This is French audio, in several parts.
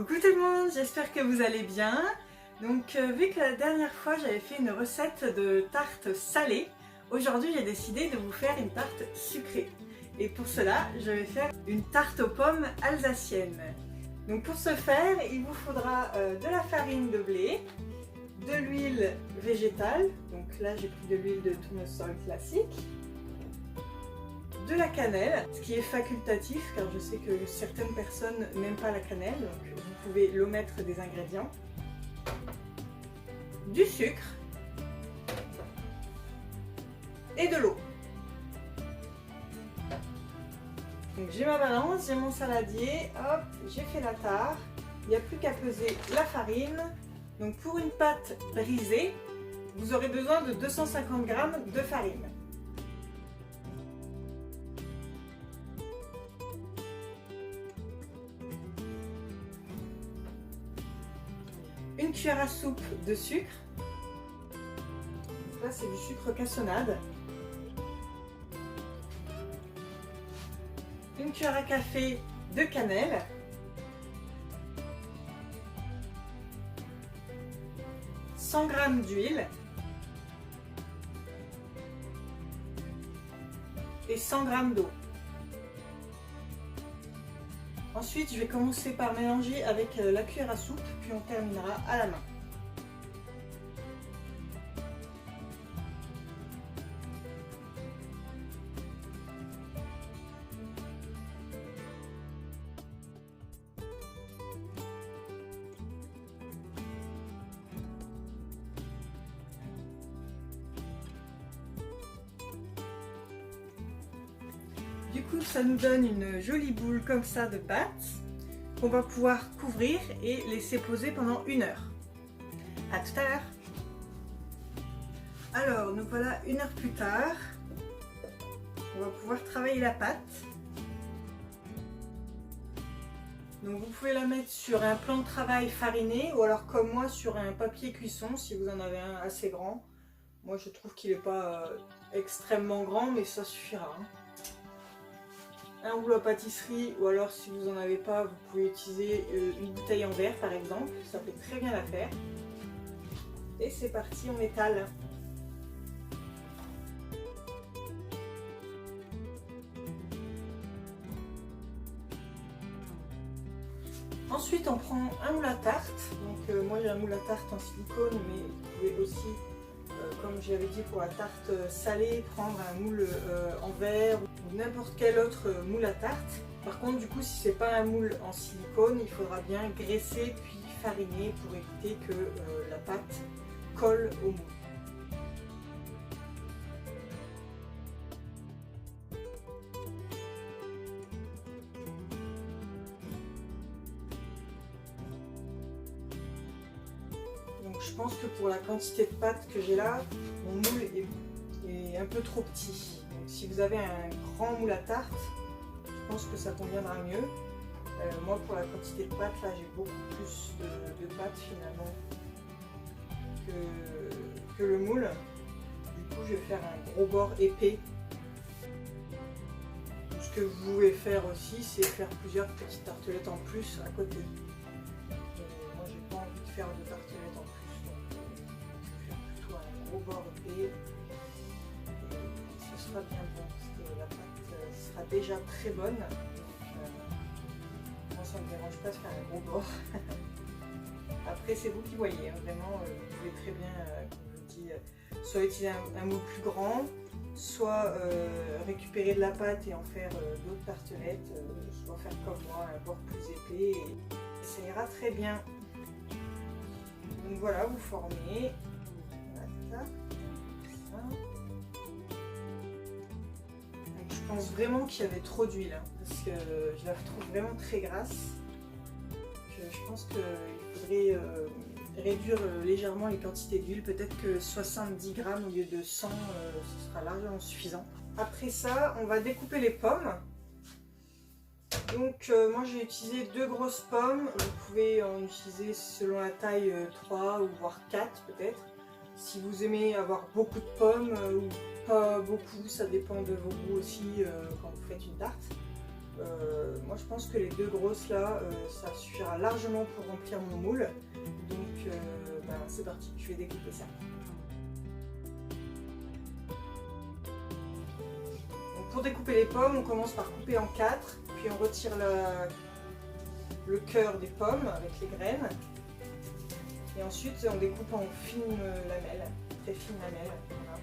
Coucou tout le monde, j'espère que vous allez bien. Donc vu que la dernière fois j'avais fait une recette de tarte salée, aujourd'hui j'ai décidé de vous faire une tarte sucrée. Et pour cela, je vais faire une tarte aux pommes alsacienne. Donc pour ce faire, il vous faudra de la farine de blé, de l'huile végétale, donc là j'ai pris de l'huile de tournesol classique, de la cannelle, ce qui est facultatif car je sais que certaines personnes n'aiment pas la cannelle, donc vous pouvez l'omettre des ingrédients, du sucre et de l'eau. Donc j'ai ma balance, j'ai mon saladier, hop, j'ai fait la tare, il n'y a plus qu'à peser la farine. Donc pour une pâte brisée, vous aurez besoin de 250 g de farine. Une cuillère à soupe de sucre. Là c'est du sucre cassonade. Une cuillère à café de cannelle. « 100 g d'huile et 100 g d'eau. Ensuite, je vais commencer par mélanger avec la cuillère à soupe, puis on terminera à la main. Du coup, ça nous donne une jolie boule comme ça de pâte qu'on va pouvoir couvrir et laisser poser pendant 1 heure. A tout à l'heure. Alors, nous voilà 1 heure plus tard. On va pouvoir travailler la pâte. Donc vous pouvez la mettre sur un plan de travail fariné ou alors comme moi sur un papier cuisson si vous en avez un assez grand. Moi je trouve qu'il n'est pas extrêmement grand mais ça suffira. Un rouleau à pâtisserie ou alors si vous n'en avez pas, vous pouvez utiliser une bouteille en verre par exemple, ça fait très bien l'affaire. Et c'est parti, on étale. Ensuite on prend un moule à tarte, donc moi j'ai un moule à tarte en silicone mais vous pouvez aussi, comme j'avais dit pour la tarte salée, prendre un moule en verre ou n'importe quel autre moule à tarte. Par contre du coup si c'est pas un moule en silicone, il faudra bien graisser puis fariner pour éviter que la pâte colle au moule. Donc je pense que pour la quantité de pâte que j'ai là, mon moule est un peu trop petit. Donc si vous avez un grand moule à tarte, je pense que ça conviendra mieux. Moi pour la quantité de pâte là j'ai beaucoup plus de pâte finalement que le moule. Du coup je vais faire un gros bord épais. Ce que vous pouvez faire aussi c'est faire plusieurs petites tartelettes en plus à côté. Moi j'ai pas envie de faire de tartelettes en plus. Je vais faire plutôt un gros bord épais. Et ce sera bien bon parce que la pâte sera déjà très bonne. Moi ça ne me dérange pas de faire un gros bord. Après c'est vous qui voyez, hein. Vraiment vous pouvez très bien, comme je vous dis, soit utiliser un moule plus grand, soit récupérer de la pâte et en faire d'autres tartelettes, soit faire comme moi, un bord plus épais et ça ira très bien. Donc voilà, vous formez. Voilà, ça. Je pense vraiment qu'il y avait trop d'huile, hein, parce que je la trouve vraiment très grasse. Je pense qu'il faudrait réduire légèrement les quantités d'huile, peut-être que 70 g au lieu de 100, ce sera largement suffisant. Après ça, on va découper les pommes. Donc moi j'ai utilisé 2 grosses pommes, vous pouvez en utiliser selon la taille 3 ou voire 4 peut-être. Si vous aimez avoir beaucoup de pommes ou pas beaucoup, ça dépend de vos goûts aussi quand vous faites une tarte. Moi je pense que les 2 grosses là, ça suffira largement pour remplir mon moule. Donc c'est parti, je vais découper ça. Donc, pour découper les pommes, on commence par couper en 4, puis on retire le cœur des pommes avec les graines. Et ensuite on découpe en fines lamelles, très fines lamelles. Voilà.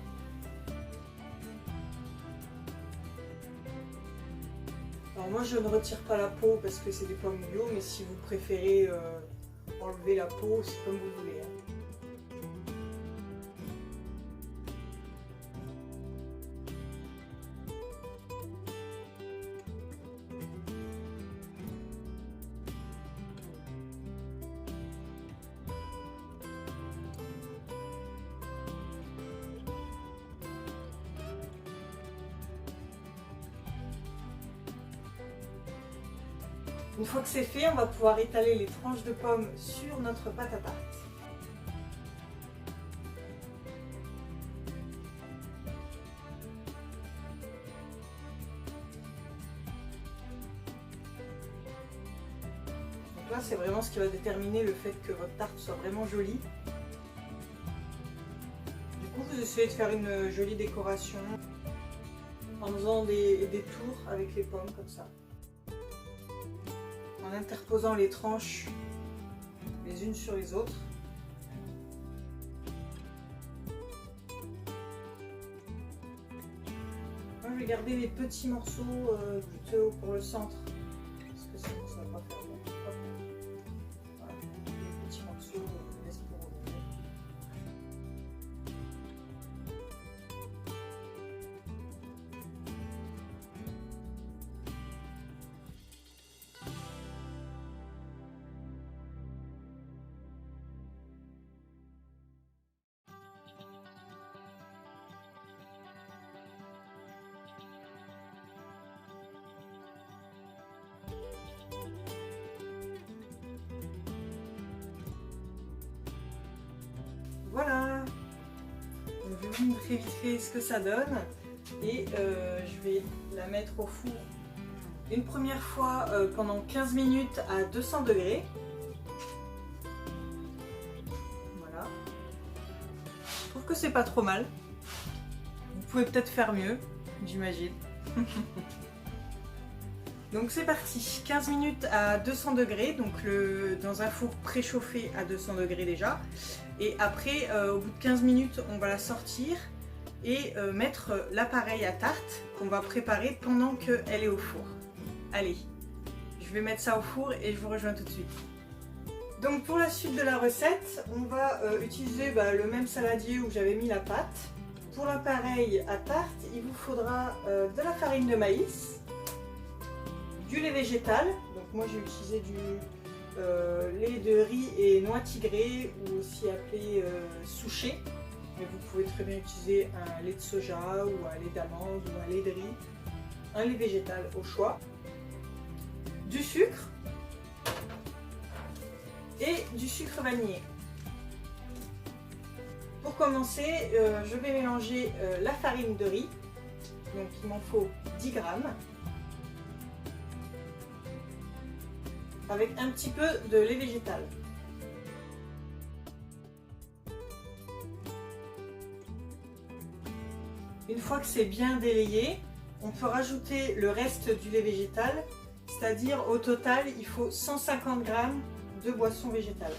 Alors moi je ne retire pas la peau parce que c'est des pommes bio, mais si vous préférez enlever la peau, c'est comme vous voulez. Une fois que c'est fait, on va pouvoir étaler les tranches de pommes sur notre pâte à tarte. Donc là, c'est vraiment ce qui va déterminer le fait que votre tarte soit vraiment jolie. Du coup, vous essayez de faire une jolie décoration en faisant des tours avec les pommes comme ça. En interposant les tranches les unes sur les autres. Moi, je vais garder les petits morceaux plutôt pour le centre, parce que sinon ça va pas faire bon. Voilà, les petits morceaux, je laisse pour revenir. Voilà, donc, je vais vous montrer vite fait ce que ça donne et je vais la mettre au four une première fois pendant 15 minutes à 200 degrés. Voilà, je trouve que c'est pas trop mal. Vous pouvez peut-être faire mieux, j'imagine. Donc c'est parti, 15 minutes à 200 degrés, donc dans un four préchauffé à 200 degrés déjà. Et après, au bout de 15 minutes, on va la sortir et mettre l'appareil à tarte qu'on va préparer pendant qu'elle est au four. Allez, je vais mettre ça au four et je vous rejoins tout de suite. Donc pour la suite de la recette, on va utiliser le même saladier où j'avais mis la pâte. Pour l'appareil à tarte, il vous faudra de la farine de maïs, du lait végétal, donc moi j'ai utilisé du lait de riz et noix tigrée ou aussi appelé souchet, mais vous pouvez très bien utiliser un lait de soja ou un lait d'amande ou un lait de riz, un lait végétal au choix, du sucre et du sucre vanillé. Pour commencer, je vais mélanger la farine de riz, donc il m'en faut 10 grammes. Avec un petit peu de lait végétal. Une fois que c'est bien délayé, on peut rajouter le reste du lait végétal, c'est-à-dire au total il faut 150 g de boisson végétale.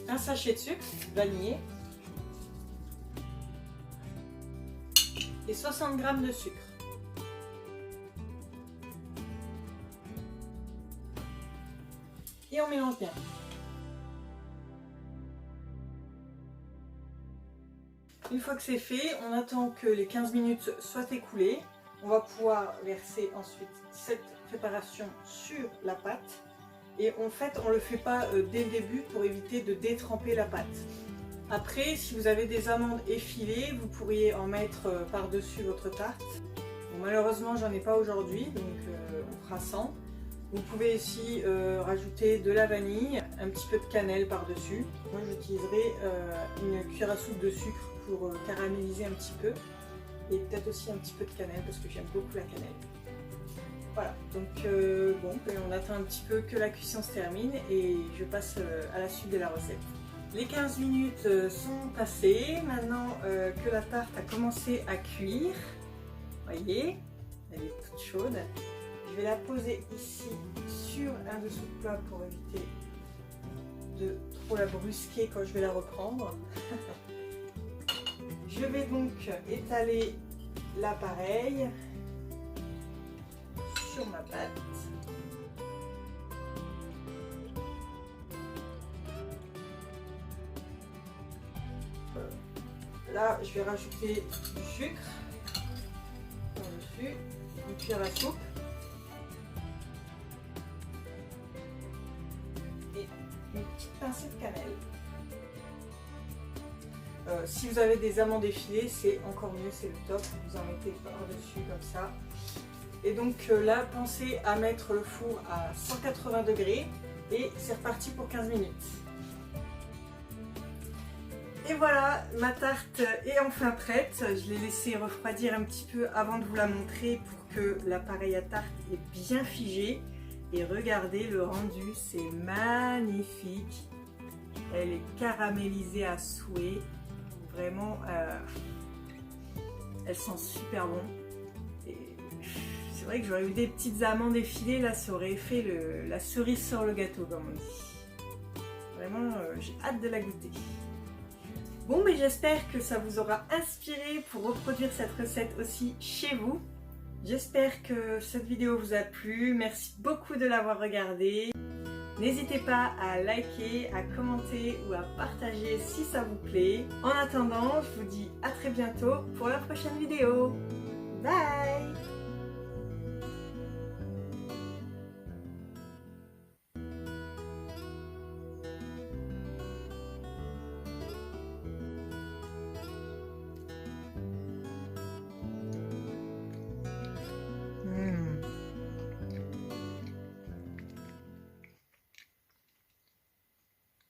Un sachet de sucre vanillé et 60 g de sucre. Et on mélange bien. Une fois que c'est fait, on attend que les 15 minutes soient écoulées. On va pouvoir verser ensuite cette préparation sur la pâte. Et en fait, on ne le fait pas dès le début pour éviter de détremper la pâte. Après, si vous avez des amandes effilées, vous pourriez en mettre par-dessus votre tarte. Bon, malheureusement, j'en ai pas aujourd'hui, donc on fera sans. Vous pouvez aussi rajouter de la vanille, un petit peu de cannelle par-dessus. Moi j'utiliserai une cuillère à soupe de sucre pour caraméliser un petit peu. et peut-être aussi un petit peu de cannelle parce que j'aime beaucoup la cannelle. Voilà, donc bon, on attend un petit peu que la cuisson se termine et je passe à la suite de la recette. Les 15 minutes sont passées, maintenant que la tarte a commencé à cuire, voyez, elle est toute chaude. Je vais la poser ici sur un dessous de plat pour éviter de trop la brusquer quand je vais la reprendre. Je vais donc étaler l'appareil sur ma pâte. Là, je vais rajouter du sucre par-dessus, une cuillère à soupe et une petite pincée de cannelle. Si vous avez des amandes effilées, c'est encore mieux, c'est le top. Vous en mettez par-dessus comme ça. Et donc là, pensez à mettre le four à 180 degrés et c'est reparti pour 15 minutes. Et voilà, ma tarte est enfin prête. Je l'ai laissée refroidir un petit peu avant de vous la montrer pour que l'appareil à tarte est bien figé. Et regardez le rendu, c'est magnifique. Elle est caramélisée à souhait. Vraiment, elle sent super bon. C'est vrai que j'aurais eu des petites amandes effilées, là ça aurait fait la cerise sur le gâteau comme on dit. Vraiment, j'ai hâte de la goûter. Bon, mais j'espère que ça vous aura inspiré pour reproduire cette recette aussi chez vous. J'espère que cette vidéo vous a plu. Merci beaucoup de l'avoir regardée. N'hésitez pas à liker, à commenter ou à partager si ça vous plaît. En attendant, je vous dis à très bientôt pour la prochaine vidéo. Bye!